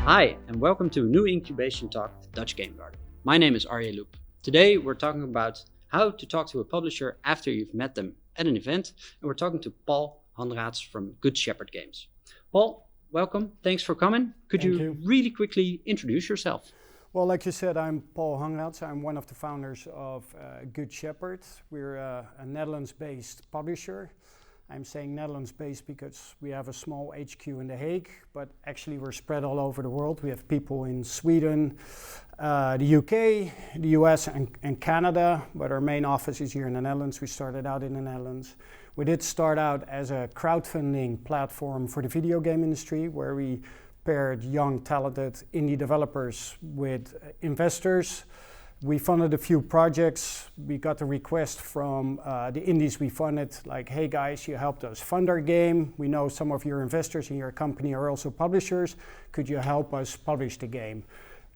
Hi, and welcome to a new incubation talk at the Dutch Game Garden. My name is Arje Loop. Today we're talking about how to talk to a publisher after you've met them at an event, and we're talking to Paul Hanraets from Good Shepherd Games. Paul, welcome. Thanks for coming. Could you really quickly introduce yourself? Well, like you said, I'm Paul Hanraets. I'm one of the founders of Good Shepherd. We're a Netherlands-based publisher. I'm saying Netherlands-based because we have a small HQ in The Hague, but actually we're spread all over the world. We have people in Sweden, the UK, the US and Canada, but our main office is here in the Netherlands. We started out in the Netherlands. We did start out as a crowdfunding platform for the video game industry, where we paired young, talented indie developers with investors. We funded a few projects. We got a request from the indies we funded, like, hey guys, you helped us fund our game. We know some of your investors in your company are also publishers. Could you help us publish the game?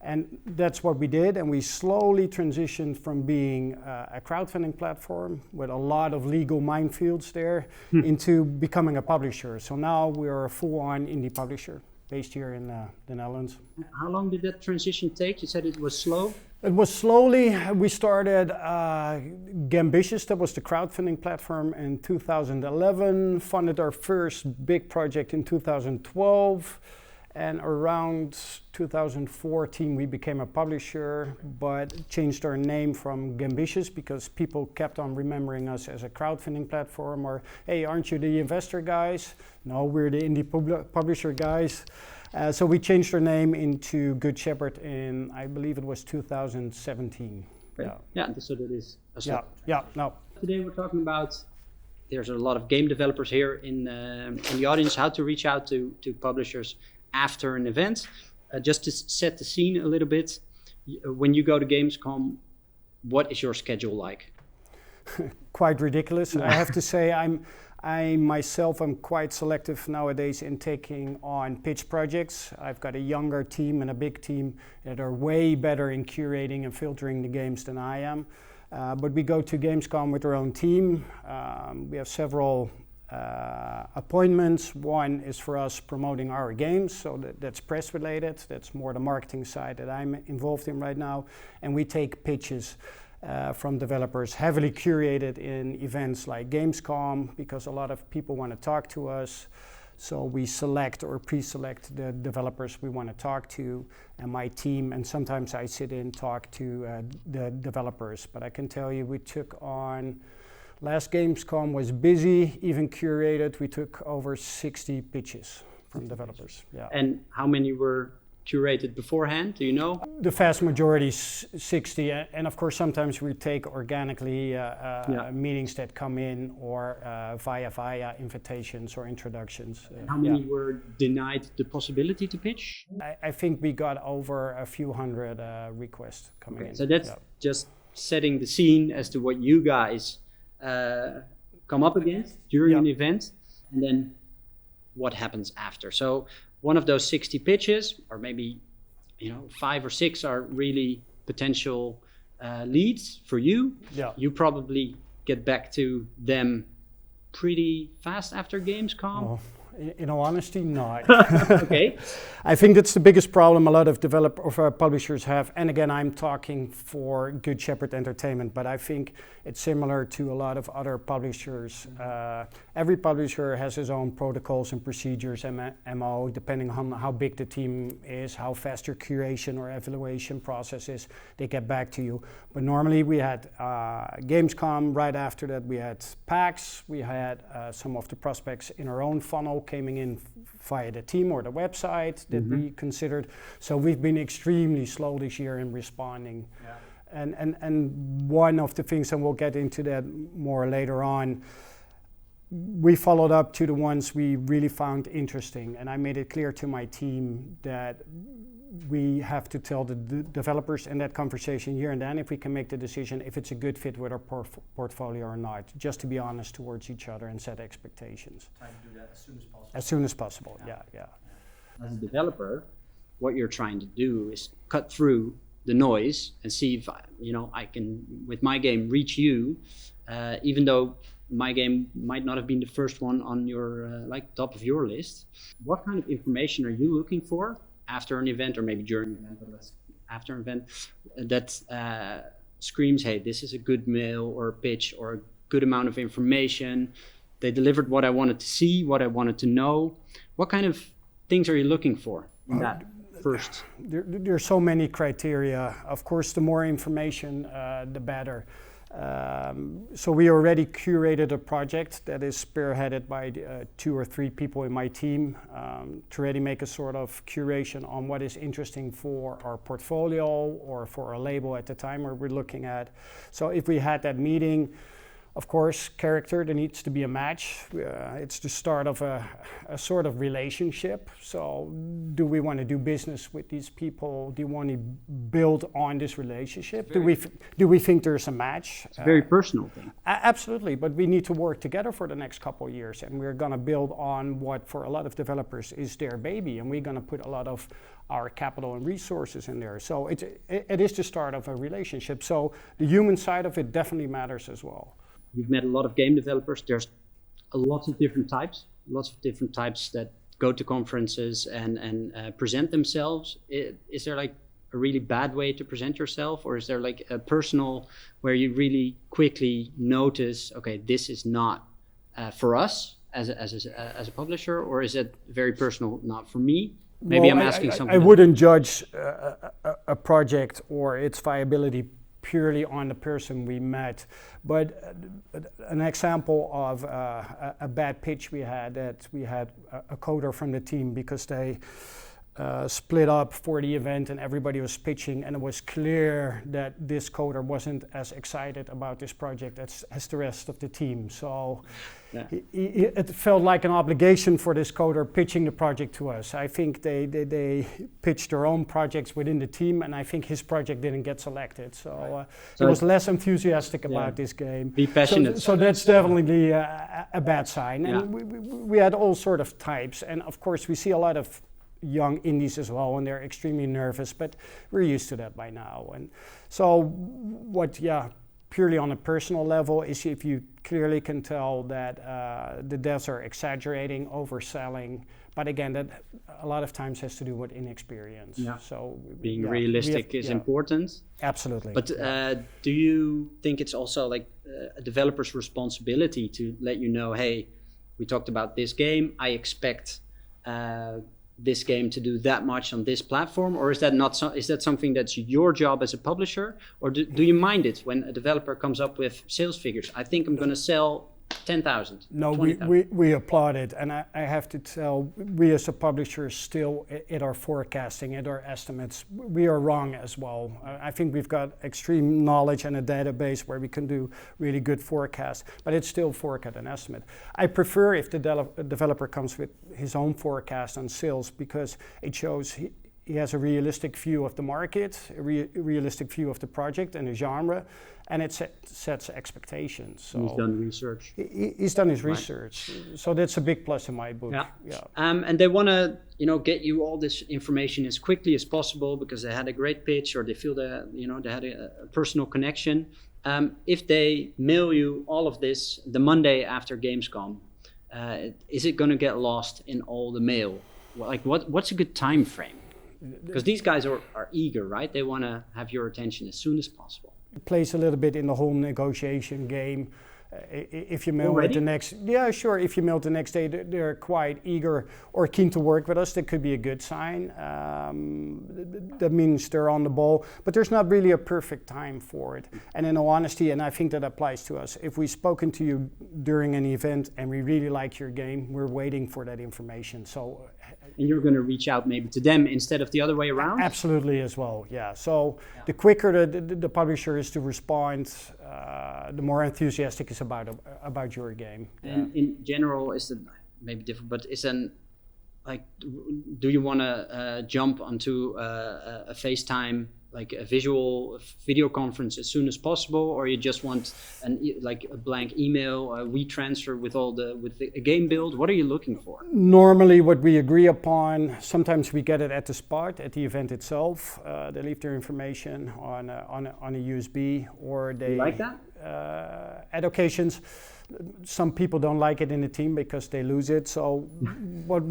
And that's what we did, and we slowly transitioned from being a crowdfunding platform with a lot of legal minefields there into becoming a publisher. So now we're a full-on indie publisher based here in the Netherlands. How long did that transition take? You said it was slow? It was slowly. We started Gambitious, that was the crowdfunding platform, in 2011, funded our first big project in 2012, and around 2014 we became a publisher, but changed our name from Gambitious because people kept on remembering us as a crowdfunding platform, or, hey, aren't you the investor guys? No, we're the indie publisher guys. So we changed our name into Good Shepherd in, I believe it was 2017. Right. Yeah, so that is a step. No. Today we're talking about, there's a lot of game developers here in the audience, how to reach out to publishers after an event. Just to set the scene a little bit, when you go to Gamescom, what is your schedule like? Quite ridiculous. I have to say, I myself am quite selective nowadays in taking on pitch projects. I've got a younger team and a big team that are way better in curating and filtering the games than I am. But we go to Gamescom with our own team. We have several appointments. One is for us promoting our games, so that's press related. That's more the marketing side that I'm involved in right now. And we take pitches from developers, heavily curated in events like Gamescom, because a lot of people want to talk to us. So we select or pre-select the developers we want to talk to, and my team, and sometimes I sit in and talk to the developers. But I can tell you, we took on, last Gamescom was busy, even curated. We took over 60 pitches from developers. Yeah. And how many were curated beforehand, do you know? The vast majority is 60, and of course sometimes we take organically meetings that come in, or via invitations or introductions. How many were denied the possibility to pitch? I think we got over a few hundred requests coming in. So that's just setting the scene as to what you guys come up against during an event, and then what happens after. So one of those 60 pitches, or maybe 5 or 6 are really potential leads for you. Yeah. You probably get back to them pretty fast after Gamescom. Oh, in all honesty, not. Okay. I think that's the biggest problem a lot of publishers have. And again, I'm talking for Good Shepherd Entertainment, but I think it's similar to a lot of other publishers. Every publisher has his own protocols and procedures, MO, depending on how big the team is, how fast your curation or evaluation process is, they get back to you. But normally we had Gamescom, right after that we had PAX, we had some of the prospects in our own funnel coming in via the team or the website that we considered. So we've been extremely slow this year in responding. Yeah. And one of the things, and we'll get into that more later on, we followed up to the ones we really found interesting, and I made it clear to my team that we have to tell the developers in that conversation here and then if we can make the decision if it's a good fit with our portfolio or not, just to be honest towards each other and set expectations. Try to do that as soon as possible. As soon as possible, yeah. As a developer, what you're trying to do is cut through the noise and see if I can, with my game, reach you, even though my game might not have been the first one on your top of your list. What kind of information are you looking for after an event, or maybe during an event, but let's after an event, that screams, hey, this is a good mail or a pitch or a good amount of information. They delivered what I wanted to see, what I wanted to know. What kind of things are you looking for in that first? There are so many criteria. Of course, the more information, the better. So we already curated a project that is spearheaded by 2 or 3 people in my team to really make a sort of curation on what is interesting for our portfolio or for our label at the time where we're looking at. So if we had that meeting, of course, character, there needs to be a match. It's the start of a sort of relationship. So do we want to do business with these people? Do you want to build on this relationship? Do we think there's a match? It's a very personal thing. Absolutely, but we need to work together for the next couple of years, and we're going to build on what for a lot of developers is their baby, and we're going to put a lot of our capital and resources in there. So it is the start of a relationship. So the human side of it definitely matters as well. You've met a lot of game developers. There's lots of different types that go to conferences and present themselves. Is there like a really bad way to present yourself, or is there like a personal where you really quickly notice, okay, this is not for us as a publisher, or is it very personal, not for me? Maybe well, I'm asking something. I wouldn't judge a project or its viability purely on the person we met, but an example of a bad pitch we had a coder from the team because they split up for the event and everybody was pitching, and it was clear that this coder wasn't as excited about this project as the rest of the team. So yeah. It felt like an obligation for this coder pitching the project to us. I think they pitched their own projects within the team, and I think his project didn't get selected. So he was less enthusiastic about this game. Be passionate. So that's definitely a bad sign. And we had all sort of types, and of course we see a lot of young indies as well, and they're extremely nervous, but we're used to that by now. And so purely on a personal level is if you clearly can tell that the devs are exaggerating, overselling, but again, that a lot of times has to do with inexperience. Yeah. So being realistic is important. Absolutely. But do you think it's also like a developer's responsibility to let you know, hey, we talked about this game, I expect this game to do that much on this platform, or is that not is that something that's your job as a publisher, or do you mind it when a developer comes up with sales figures? I think I'm going to sell 10,000. No, we applaud it, and I have to tell, we as a publisher still at our forecasting, at our estimates, we are wrong as well. I think we've got extreme knowledge and a database where we can do really good forecasts, but it's still forecast and estimate. I prefer if the developer comes with his own forecast on sales, because it shows he has a realistic view of the market, a realistic view of the project and the genre, and it sets expectations. So he's done research. He's done his research, so that's a big plus in my book. Yeah. And they want to, get you all this information as quickly as possible because they had a great pitch, or they feel that, they had a personal connection. If they mail you all of this the Monday after Gamescom, is it going to get lost in all the mail? Like, what's a good time frame? Because these guys are eager, right? They want to have your attention as soon as possible. It plays a little bit in the whole negotiation game. If you mail it the next, if you mail it the next day, they're quite eager or keen to work with us. That could be a good sign. That means they're on the ball, but there's not really a perfect time for it. And in all honesty, and I think that applies to us, if we've spoken to you during an event and we really like your game, we're waiting for that information. So. And you're going to reach out maybe to them instead of the other way around? Absolutely as well, yeah. So the quicker the publisher is to respond, the more enthusiastic is about your game. And in general, is it maybe different, but do you want to jump onto a FaceTime, like a video conference as soon as possible, or you just want a blank email, a WeTransfer with a game build? What are you looking for? Normally what we agree upon, sometimes we get it at the spot, at the event itself. They leave their information on a USB, or they... You like that? At occasions, some people don't like it in the team because they lose it. So what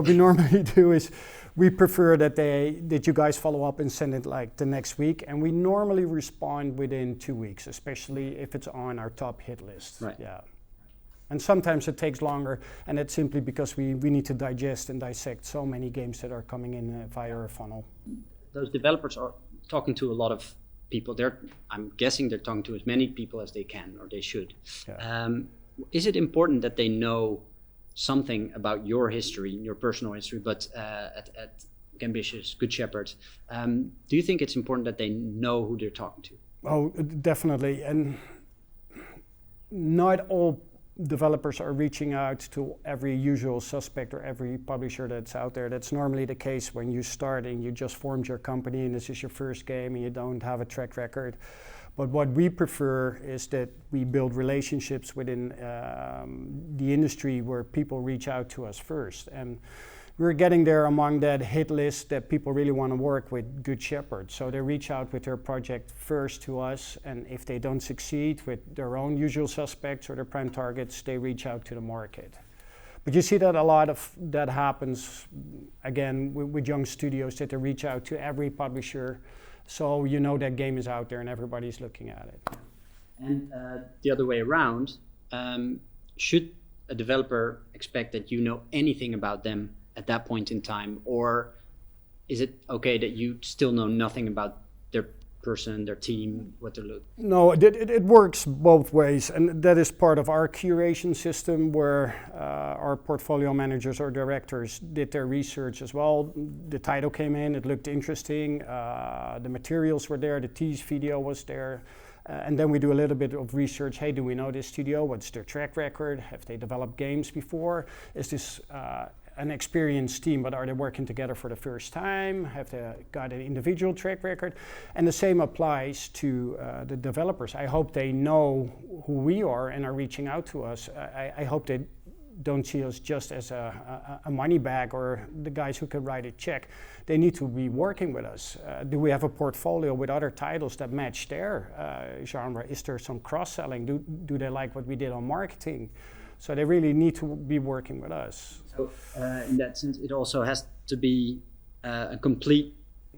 we normally do is we prefer that you guys follow up and send it like the next week, and we normally respond within 2 weeks, especially if it's on our top hit list. Right. Yeah. And sometimes it takes longer, and it's simply because we need to digest and dissect so many games that are coming in via a funnel. Those developers are talking to a lot of people. I'm guessing they're talking to as many people as they can, or they should. Yeah. Is it important that they know something about your history, your personal history, but at Ambitious, Good Shepherd, do you think it's important that they know who they're talking to? Oh, definitely. And not all developers are reaching out to every usual suspect or every publisher that's out there. That's normally the case when you start and you just formed your company and this is your first game and you don't have a track record. But what we prefer is that we build relationships within the industry where people reach out to us first. And we're getting there among that hit list that people really want to work with Good Shepherd. So they reach out with their project first to us, and if they don't succeed with their own usual suspects or their prime targets, they reach out to the market. But you see that a lot of that happens, again, with young studios, that they reach out to every publisher, so you know that game is out there and everybody's looking at it. And the other way around, should a developer expect that you know anything about them at that point in time, or is it okay that you still know nothing about their person, their team, what they're looking? No, it works both ways, and that is part of our curation system where our portfolio managers or directors did their research as well. The title came in, it looked interesting, the materials were there, the tease video was there. And then we do a little bit of research. Hey, do we know this studio? What's their track record? Have they developed games before? Is this an experienced team, but are they working together for the first time? Have they got an individual track record? And the same applies to the developers. I hope they know who we are and are reaching out to us. I hope they don't see us just as a money bag or the guys who can write a check. They need to be working with us. Do we have a portfolio with other titles that match their genre? Is there some cross-selling? Do they like what we did on marketing? So they really need to be working with us. So in that sense, it also has to be a complete,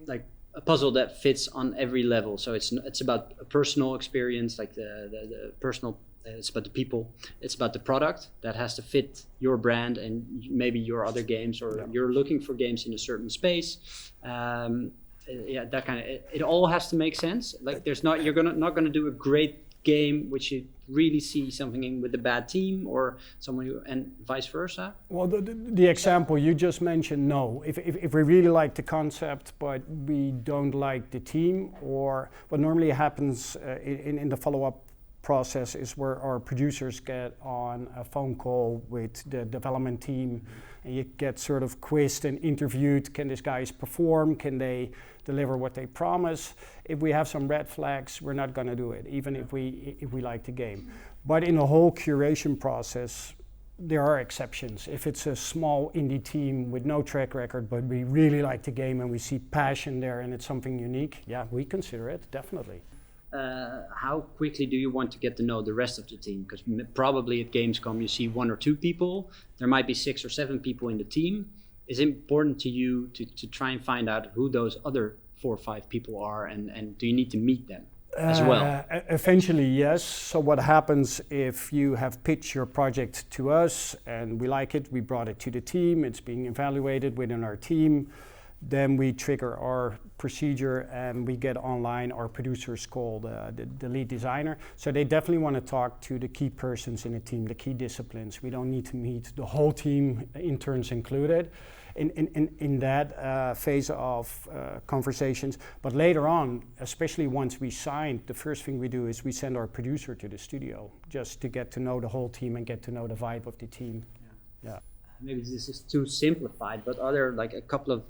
like a puzzle that fits on every level. So it's about a personal experience, like the personal. It's about the people. It's about the product that has to fit your brand and maybe your other games, or you're looking for games in a certain space. That kind of. It all has to make sense. Like you're not gonna do a great game which you really see something in with a bad team or someone who, and vice versa. Well, the example you just mentioned, no. If we really like the concept but we don't like the team, or what normally happens in the follow-up process is where our producers get on a phone call with the development team and you get sort of quizzed and interviewed. Can these guys perform? Can they deliver what they promise? If we have some red flags, we're not going to do it, even if we like the game. But in the whole curation process, there are exceptions. If it's a small indie team with no track record, but we really like the game and we see passion there and it's something unique, yeah, we consider it, definitely. How quickly do you want to get to know the rest of the team? Because probably at Gamescom you see 1 or 2 people. There might be 6 or 7 people in the team. Is it important to you to try and find out who those other 4 or 5 people are, and do you need to meet them as well? Eventually, yes. So what happens if you have pitched your project to us and we like it, we brought it to the team, it's being evaluated within our team, then we trigger our procedure and we get online our producers called the lead designer. So they definitely want to talk to the key persons in the team, the key disciplines. We don't need to meet the whole team, interns included, in that phase of conversations. But later on, especially once we signed, the first thing we do is we send our producer to the studio just to get to know the whole team and get to know the vibe of the team. Yeah. Maybe this is too simplified, but are there like a couple of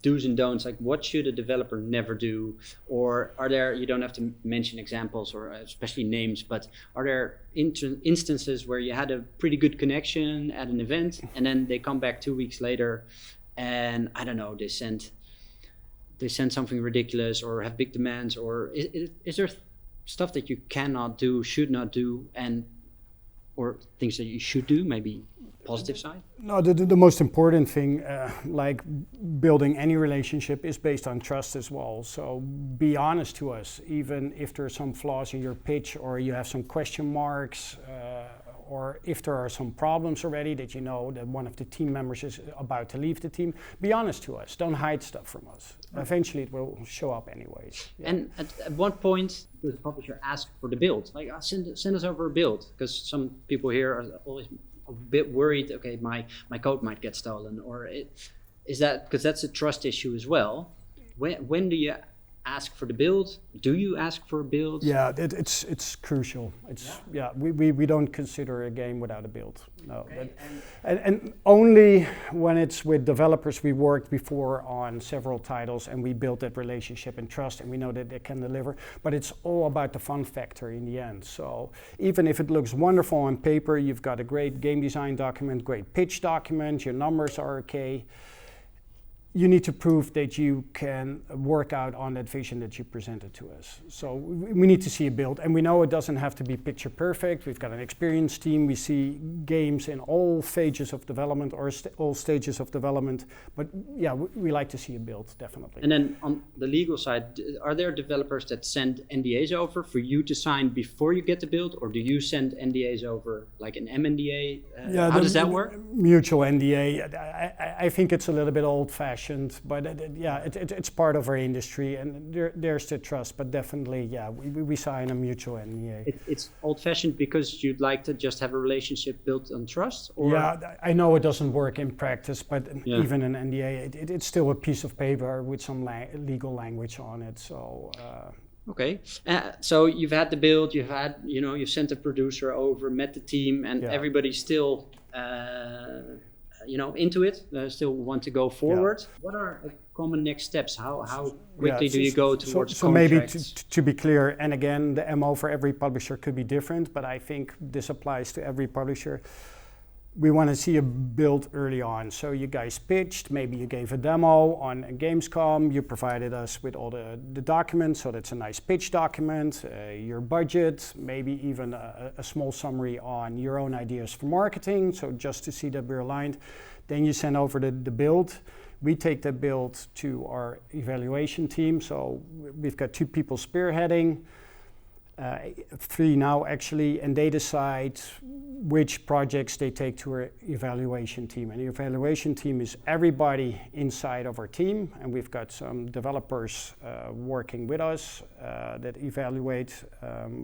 do's and don'ts, like what should a developer never do? Or are there, you don't have to mention examples or especially names, but are there instances where you had a pretty good connection at an event and then they come back 2 weeks later and I don't know, they send something ridiculous or have big demands, or is there stuff that you cannot do, should not do, and or things that you should do, maybe positive side? No, the most important thing, like building any relationship, is based on trust as well. So be honest to us, even if there are some flaws in your pitch or you have some question marks, or if there are some problems already that you know that one of the team members is about to leave the team, be honest to us. Don't hide stuff from us. Eventually it will show up anyways. Yeah. And at what point does the publisher ask for the build? Like, send us over a build, because some people here are always a bit worried, okay, my code might get stolen, or is that, because that's a trust issue as well. When do you ask for the build? Do you ask for a build? Yeah, it's crucial. We don't consider a game without a build. No, Okay, and only when it's with developers we worked before on several titles and we built that relationship and trust and we know that they can deliver. But it's all about the fun factor in the end. So even if it looks wonderful on paper, you've got a great game design document, great pitch document, your numbers are okay, you need to prove that you can work out on that vision that you presented to us. So we need to see a build, and we know it doesn't have to be picture perfect. We've got an experienced team. We see games in all phases of development or all stages of development. But yeah, we like to see a build, definitely. And then on the legal side, are there developers that send NDAs over for you to sign before you get the build, or do you send NDAs over like an MNDA? How does that work? Mutual NDA. I think it's a little bit old-fashioned. But it's part of our industry, and there's the trust. But definitely, yeah, we sign a mutual NDA. It's old-fashioned because you'd like to just have a relationship built on trust? Or? Yeah, I know it doesn't work in practice, but even an NDA, it's still a piece of paper with some legal language on it. So. Okay, so you've had the build, you've sent the producer over, met the team, and everybody's still. Into it, still want to go forward. Yeah. What are common next steps? How quickly do you go towards so maybe to be clear, and again, the MO for every publisher could be different, but I think this applies to every publisher. We want to see a build early on. So you guys pitched, maybe you gave a demo on Gamescom, you provided us with all the documents, so that's a nice pitch document, your budget, maybe even a small summary on your own ideas for marketing, so just to see that we're aligned. Then you send over the build. We take that build to our evaluation team, so we've got 2 people spearheading, 3 now actually, and they decide which projects they take to our evaluation team. And the evaluation team is everybody inside of our team, and we've got some developers working with us that evaluate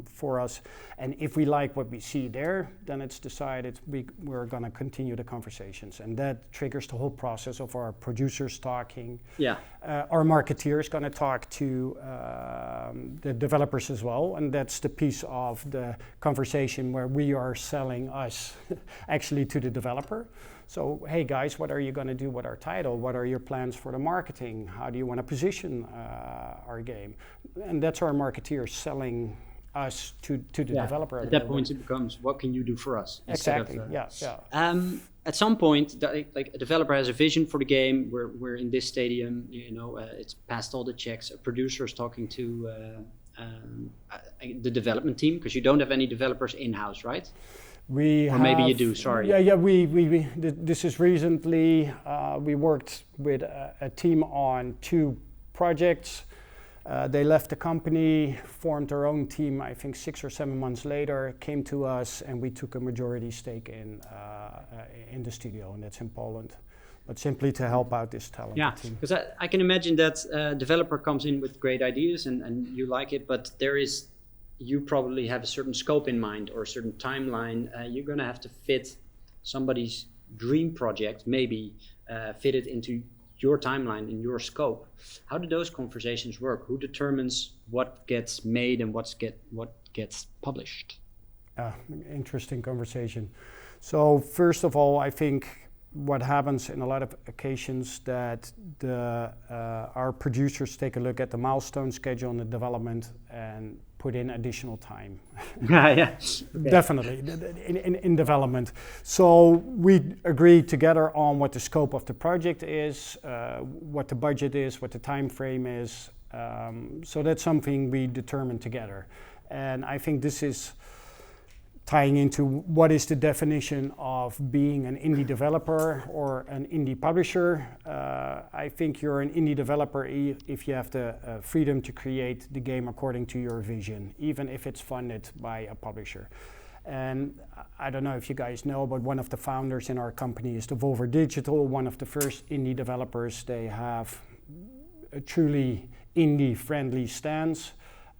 for us. And if we like what we see there, then it's decided we're going to continue the conversations, and that triggers the whole process of our producers talking. Yeah. Our marketeers going to talk to the developers as well, and that's the piece of the conversation where we are selling us actually to the developer. So, hey guys, what are you going to do with our title? What are your plans for the marketing? How do you want to position our game? And that's our marketeers selling us to the developer. At that point, it becomes, what can you do for us? Exactly. At some point, like a developer has a vision for the game. We're in this stadium. It's passed all the checks. A producer is talking to the development team, because you don't have any developers in-house, right? Maybe you do. Sorry. Yeah. This is recently. We worked with a team on 2 projects. They left the company, formed their own team, I think 6 or 7 months later, came to us, and we took a majority stake in the studio, and that's in Poland. But simply to help out this talent team. Yeah, because I can imagine that a developer comes in with great ideas and you like it, but you probably have a certain scope in mind or a certain timeline. You're going to have to fit somebody's dream project, maybe fit it into your timeline and your scope. How do those conversations work? Who determines what gets made and what gets published? Interesting conversation. So first of all, I think what happens in a lot of occasions that our producers take a look at the milestone schedule and the development and put in additional time. Okay. Definitely in development. So we agree together on what the scope of the project is, what the budget is, what the time frame is. So that's something we determine together. And I think this is tying into what is the definition of being an indie developer or an indie publisher. I think you're an indie developer if you have the freedom to create the game according to your vision, even if it's funded by a publisher. And I don't know if you guys know, but one of the founders in our company is Devolver Digital, one of the first indie developers. They have a truly indie-friendly stance.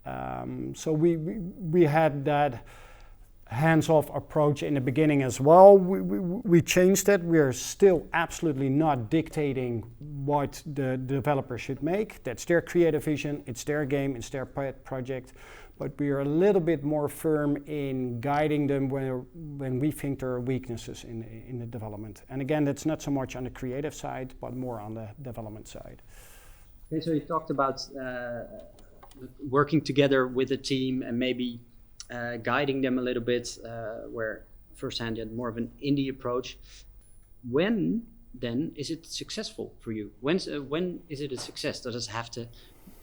So we had that hands-off approach in the beginning as well. We changed it. We are still absolutely not dictating what the developer should make. That's their creative vision, it's their game, it's their pet project. But we are a little bit more firm in guiding them when we think there are weaknesses in the development. And again, that's not so much on the creative side, but more on the development side. Okay, so you talked about working together with a team and maybe guiding them a little bit, where firsthand you had more of an indie approach. When then is it successful for you? When is it a success? Does it have to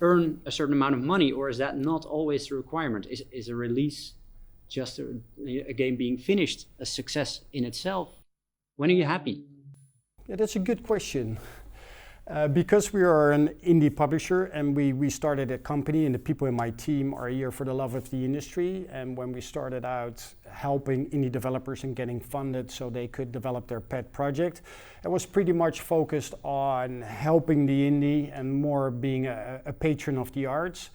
earn a certain amount of money, or is that not always the requirement? Is a release, just a game being finished, a success in itself? When are you happy? Yeah, that's a good question. Because we are an indie publisher and we started a company and the people in my team are here for the love of the industry, and when we started out helping indie developers and getting funded so they could develop their pet project, it was pretty much focused on helping the indie and more being a patron of the arts.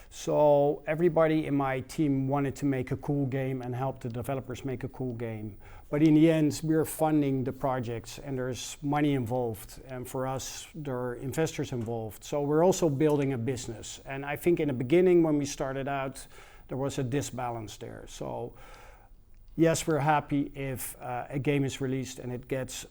So everybody in my team wanted to make a cool game and help the developers make a cool game. But in the end, we're funding the projects and there's money involved. And for us, there are investors involved. So we're also building a business. And I think in the beginning, when we started out, there was a disbalance there. So yes, we're happy if a game is released and it gets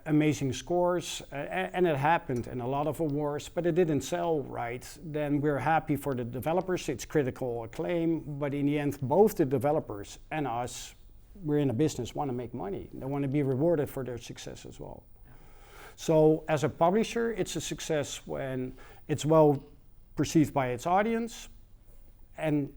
amazing scores, and it happened, and a lot of awards, but it didn't sell right. Then we're happy for the developers, it's critical acclaim, but in the end, both the developers and us, we're in a business, want to make money. They want to be rewarded for their success as well. So as a publisher, it's a success when it's well perceived by its audience and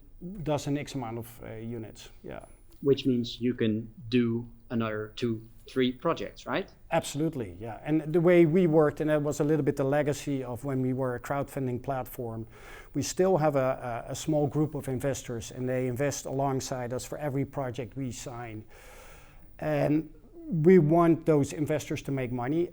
does an X amount of units, yeah. Which means you can do another 2-3 projects, right? Absolutely, yeah. And the way we worked, and that was a little bit the legacy of when we were a crowdfunding platform, we still have a small group of investors and they invest alongside us for every project we sign. And we want those investors to make money,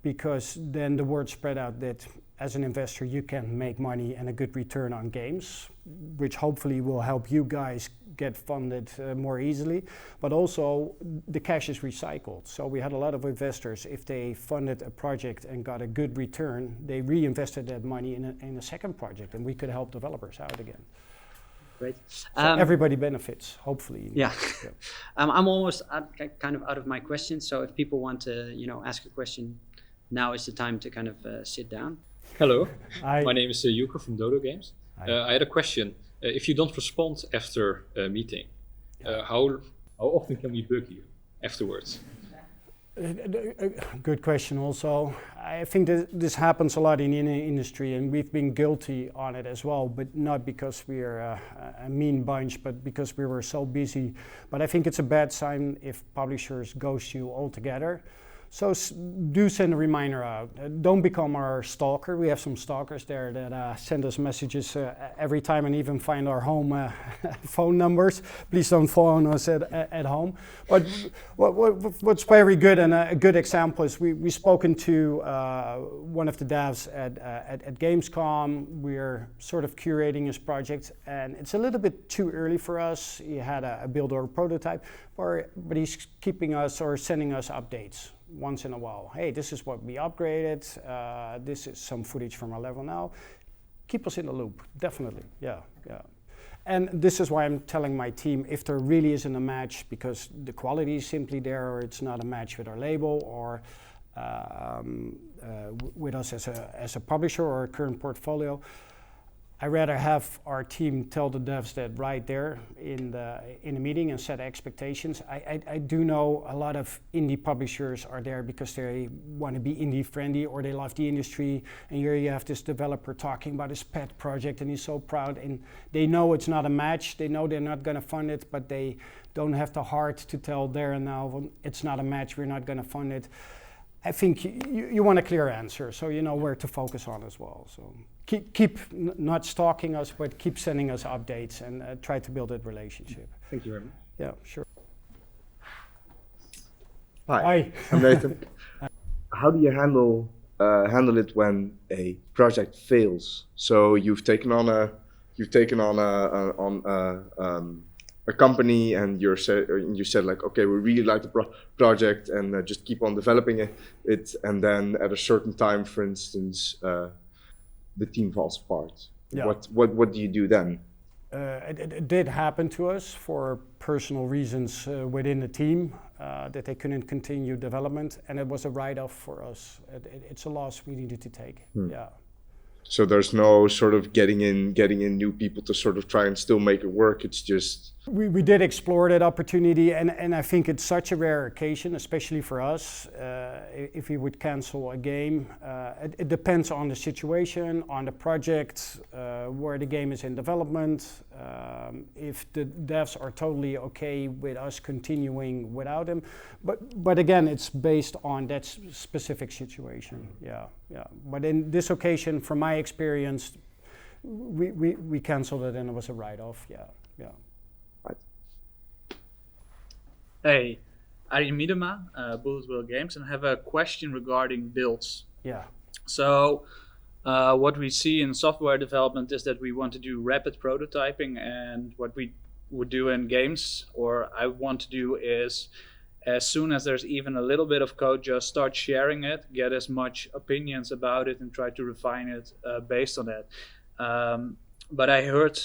because then the word spread out that as an investor you can make money and a good return on games, which hopefully will help you guys get funded more easily, but also the cash is recycled. So we had a lot of investors, if they funded a project and got a good return, they reinvested that money in a second project, and we could help developers out again. Great. So everybody benefits, hopefully. Yeah. I'm almost kind of out of my questions, so if people want to ask a question, now is the time to kind of sit down. Hello, Hi. My name is Yuko from Dodo Games. I had a question. If you don't respond after a meeting, how often can we bug you afterwards? Good question also. I think that this happens a lot in the industry, and we've been guilty on it as well, but not because we are a mean bunch, but because we were so busy. But I think it's a bad sign if publishers ghost you altogether. So do send a reminder out. Don't become our stalker. We have some stalkers there that send us messages every time and even find our home phone numbers. Please don't phone us at home. But what's very good, and a good example is we've spoken to one of the devs at Gamescom. We're sort of curating his project, and it's a little bit too early for us. He had a build or a prototype, but he's keeping us or sending us updates once in a while. Hey, this is what we upgraded. This is some footage from our level now. Keep us in the loop, definitely, yeah. And this is why I'm telling my team, if there really isn't a match because the quality is simply there, or it's not a match with our label, or with us as a publisher or a current portfolio, I'd rather have our team tell the devs that right there in the meeting and set expectations. I do know a lot of indie publishers are there because they want to be indie friendly or they love the industry, and here you have this developer talking about his pet project and he's so proud, and they know it's not a match, they know they're not going to fund it, but they don't have the heart to tell there and now, well, it's not a match, we're not going to fund it. I think you want a clear answer, so you know where to focus on as well. So keep not stalking us, but keep sending us updates and try to build that relationship. Thank you very much. Yeah, sure. Hi. I'm Nathan. How do you handle it when a project fails? So you've taken on a company, and you said like, okay, we really like the project, and just keep on developing it, and then at a certain time, for instance, the team falls apart. Yeah. What do you do then? It did happen to us for personal reasons within the team, that they couldn't continue development, and it was a write-off for us. It's a loss we needed to take. Yeah. So there's no sort of getting in new people to sort of try and still make it work. It's just we did explore that opportunity, and I think it's such a rare occasion, especially for us, if we would cancel a game. It depends on the situation, on the project, where the game is in development. If the devs are totally okay with us continuing without them, but again, it's based on that specific situation. Yeah. But in this occasion, from my experience, we canceled it, and it was a write-off. Yeah. Hey, Arjen Miedema, Bullet Wheel Games, and I have a question regarding builds. Yeah. So, what we see in software development is that we want to do rapid prototyping, and what we would do in games, or I want to do, is as soon as there's even a little bit of code, just start sharing it, get as much opinions about it, and try to refine it based on that. But I heard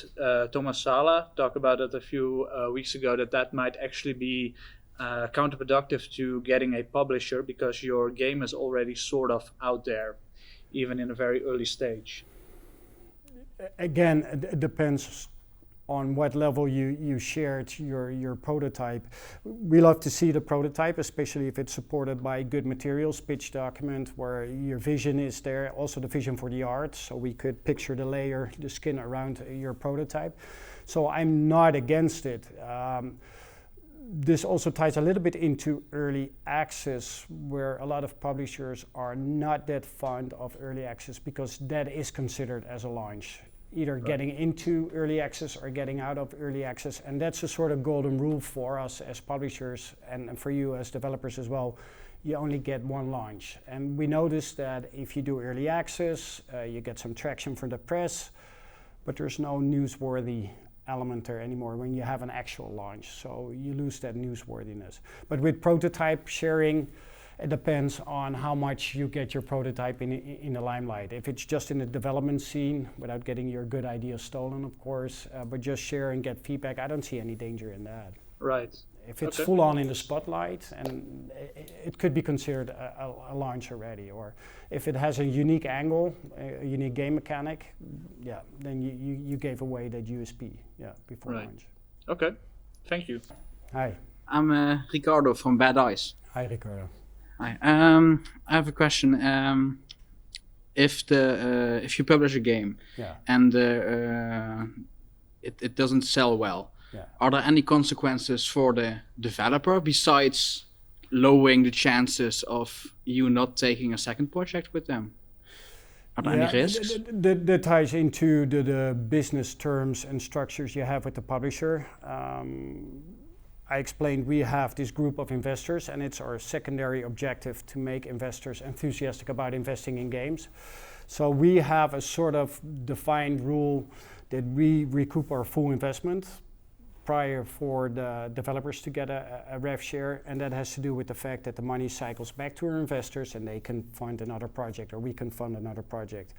Thomas Sala talk about it a few weeks ago, that might actually be counterproductive to getting a publisher, because your game is already sort of out there, even in a very early stage. Again, it depends on what level you shared your prototype. We love to see the prototype, especially if it's supported by good materials, pitch document where your vision is there, also the vision for the art, so we could picture the layer, the skin around your prototype. So I'm not against it. This also ties a little bit into early access, where a lot of publishers are not that fond of early access, because that is considered as a launch. Either getting into early access or getting out of early access, and that's a sort of golden rule for us as publishers, and for you as developers as well. You only get one launch, and we noticed that if you do early access, you get some traction from the press, but there's no newsworthy element there anymore when you have an actual launch, so you lose that newsworthiness. But with prototype sharing, it depends on how much you get your prototype in the limelight. If it's just in the development scene, without getting your good idea stolen, of course, but just share and get feedback, I don't see any danger in that. Right. If it's full on in the spotlight, and it could be considered a launch already, or if it has a unique angle, a unique game mechanic, then you gave away that USP, before launch. Okay, thank you. Hi. I'm Ricardo from Bad Eyes. Hi, Ricardo. Hi. I have a question. If you publish a game and it doesn't sell well, are there any consequences for the developer besides lowering the chances of you not taking a second project with them? Are there any risks? That ties into the business terms and structures you have with the publisher. I explained we have this group of investors, and it's our secondary objective to make investors enthusiastic about investing in games. So we have a sort of defined rule that we recoup our full investment prior for the developers to get a rev share, and that has to do with the fact that the money cycles back to our investors and they can fund another project, or we can fund another project.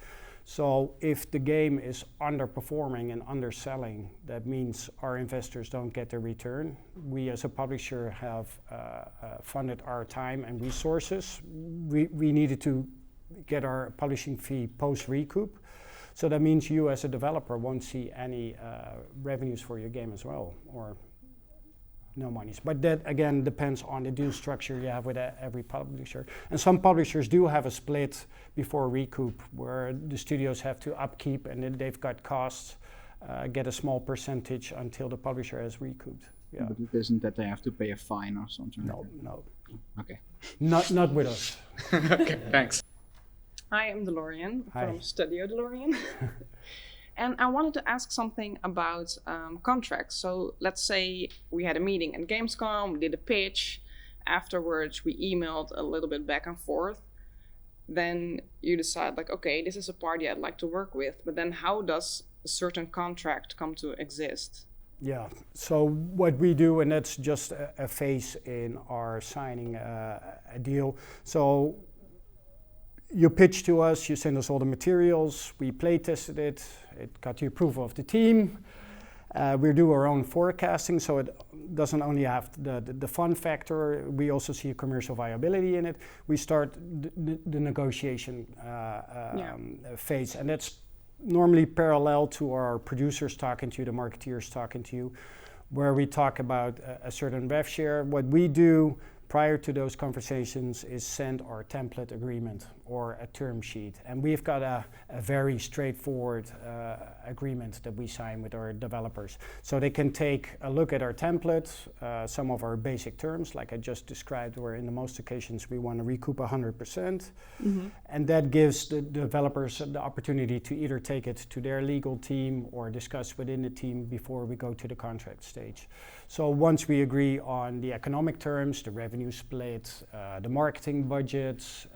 So if the game is underperforming and underselling, that means our investors don't get their return. We as a publisher have funded our time and resources. We needed to get our publishing fee post-recoup. So that means you as a developer won't see any revenues for your game as well, or no monies. But that again depends on the deal structure you have with every publisher. And some publishers do have a split before recoup, where the studios have to upkeep and then they've got costs, get a small percentage until the publisher has recouped. Yeah. But it isn't that they have to pay a fine or something. No, like that. no. Okay. Not with us. Okay, thanks. Hi, I'm DeLorean Hi. from Studio DeLorean. And I wanted to ask something about contracts. So let's say we had a meeting at Gamescom, we did a pitch. Afterwards, we emailed a little bit back and forth. Then you decide like, okay, this is a party I'd like to work with. But then how does a certain contract come to exist? Yeah, so what we do, and that's just a phase in our signing a deal. So you pitch to us, you send us all the materials, we play tested it, it got the approval of the team. We do our own forecasting, so it doesn't only have the fun factor, we also see a commercial viability in it. We start the negotiation phase, and that's normally parallel to our producers talking to you, the marketeers talking to you, where we talk about a certain rev share. What we do prior to those conversations is send our template agreement or a term sheet. And we've got a very straightforward agreement that we sign with our developers. So they can take a look at our template, some of our basic terms, like I just described, where in the most occasions we want to recoup 100%. And that gives the developers the opportunity to either take it to their legal team or discuss within the team before we go to the contract stage. So once we agree on the economic terms, the revenue split, the marketing budgets,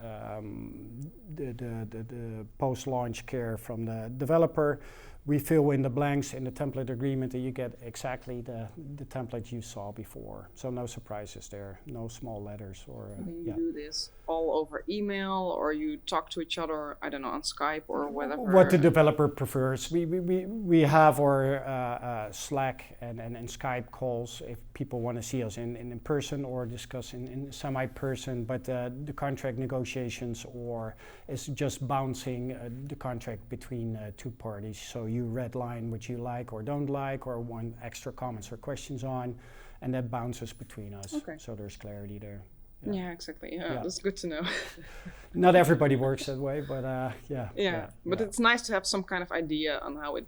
the post-launch care from the developer, we fill in the blanks in the template agreement and you get exactly the template you saw before. So no surprises there, no small letters or You do this all over email, or you talk to each other, I don't know, on Skype or whatever? What the developer prefers. We have our Slack and Skype calls if people want to see us in person or discuss in semi-person, but the contract negotiations or is just bouncing the contract between two parties. So you redline what you like or don't like or want extra comments or questions on, and that bounces between us. Okay. So there's clarity there. Yeah, exactly. Yeah, that's good to know. Not everybody works that way, but But it's nice to have some kind of idea on how it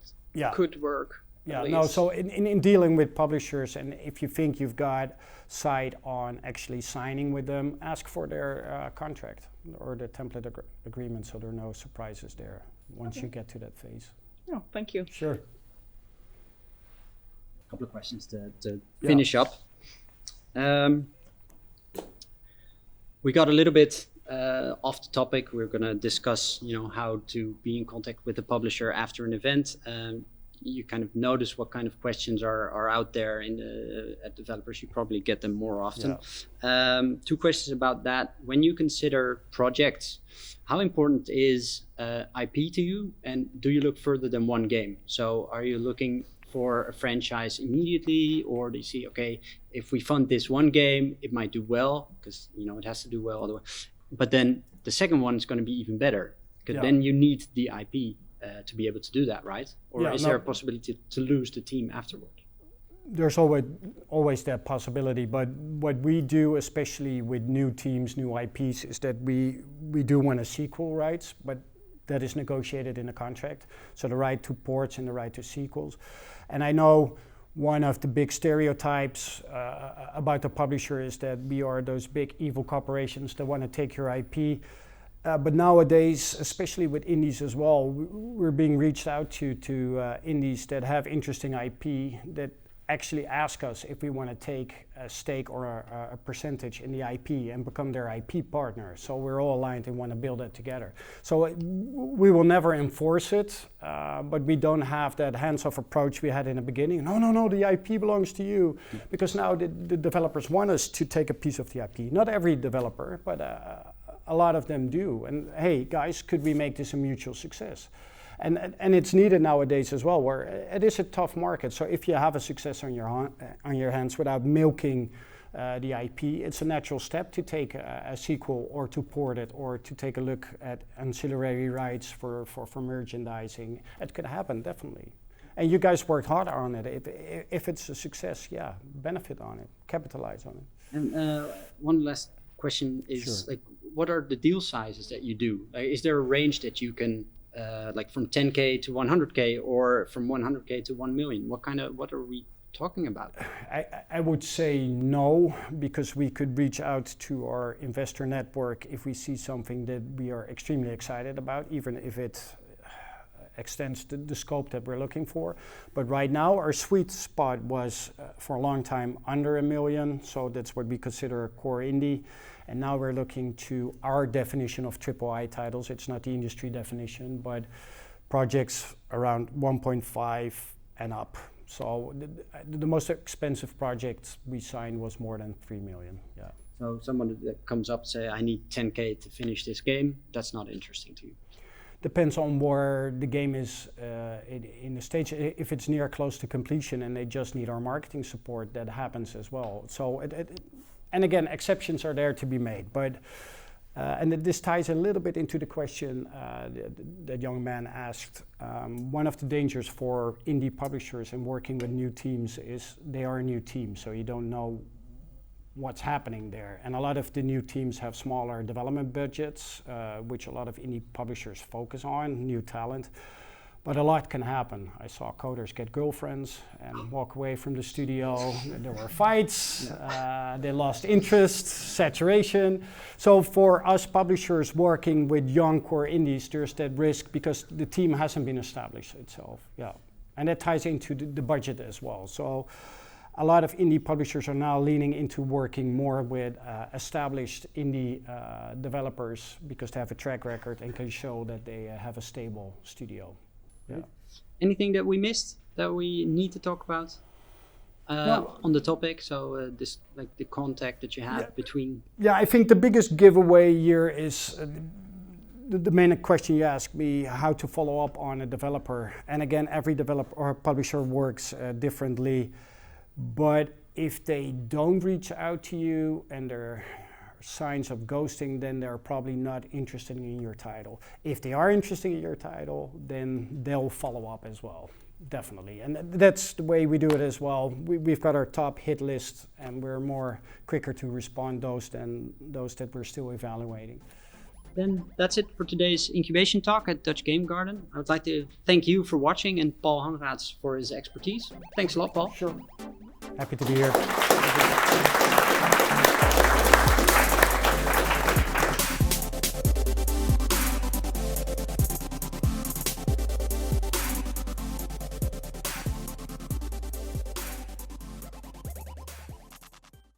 could work. Yeah, no, so in dealing with publishers, and if you think you've got sight on actually signing with them, ask for their contract or the template agreement so there are no surprises there once you get to that phase. Oh, thank you. Sure. A couple of questions to finish up. We got a little bit off the topic. We're going to discuss, how to be in contact with the publisher after an event. You kind of notice what kind of questions are out there at developers. You probably get them more often. Yeah. Two questions about that. When you consider projects, how important is IP to you? And do you look further than one game? So are you looking for a franchise immediately, or do you see, okay, if we fund this one game, it might do well because it has to do well otherwise. But then the second one is going to be even better because then you need the IP to be able to do that, right? Or is there a possibility to lose the team afterward? There's always that possibility, but what we do, especially with new teams, new IPs, is that we do want a sequel rights, but that is negotiated in a contract. So the right to ports and the right to sequels. And I know one of the big stereotypes about the publisher is that we are those big evil corporations that want to take your IP. But nowadays, especially with indies as well, we're being reached out to indies that have interesting IP that actually ask us if we want to take a stake or a percentage in the IP and become their IP partner. So we're all aligned and want to build it together. So we will never enforce it, but we don't have that hands-off approach we had in the beginning. No, the IP belongs to you. Because now the developers want us to take a piece of the IP. Not every developer, but a lot of them do. And hey, guys, could we make this a mutual success? And it's needed nowadays as well, where it is a tough market. So if you have a success on your hands without milking the IP, it's a natural step to take a sequel or to port it or to take a look at ancillary rights for merchandising. It could happen, definitely. And you guys worked hard on it. If it's a success, benefit on it, capitalize on it. And one last question is, what are the deal sizes that you do? Is there a range that you can like from 10K to 100K or from 100K to 1 million? What are we talking about? I would say no, because we could reach out to our investor network if we see something that we are extremely excited about, even if it extends the scope that we're looking for. But right now, our sweet spot was for a long time under $1 million, so that's what we consider a core indie. And now we're looking to our definition of AAA titles. It's not the industry definition, but projects around 1.5 and up. So the most expensive project we signed was more than 3 million. Yeah. So someone that comes up and say, I need 10K to finish this game, that's not interesting to you? Depends on where the game is in the stage. If it's near close to completion and they just need our marketing support, that happens as well. So, and again, exceptions are there to be made. But and this ties a little bit into the question that young man asked. One of the dangers for indie publishers and working with new teams is they are a new team, so you don't know what's happening there. And a lot of the new teams have smaller development budgets, which a lot of indie publishers focus on, new talent. But a lot can happen. I saw coders get girlfriends and walk away from the studio. There were fights, they lost interest, saturation. So for us publishers working with young core indies, there's that risk because the team hasn't been established itself. Yeah, and that ties into the budget as well. So a lot of indie publishers are now leaning into working more with established indie developers because they have a track record and can show that they have a stable studio. Yeah. Anything that we missed that we need to talk about on the topic? So this, like the contact that you have between. Yeah, I think the biggest giveaway here is the main question you asked me, how to follow up on a developer. And again, every developer or publisher works differently. But if they don't reach out to you and there are signs of ghosting, then they're probably not interested in your title. If they are interested in your title, then they'll follow up as well, definitely. And that's the way we do it as well. We've got our top hit list, and we're more quicker to respond those than those that we're still evaluating. Then that's it for today's incubation talk at Dutch Game Garden. I would like to thank you for watching and Paul Hanraets for his expertise. Thanks a lot, Paul. Sure. Happy to be here.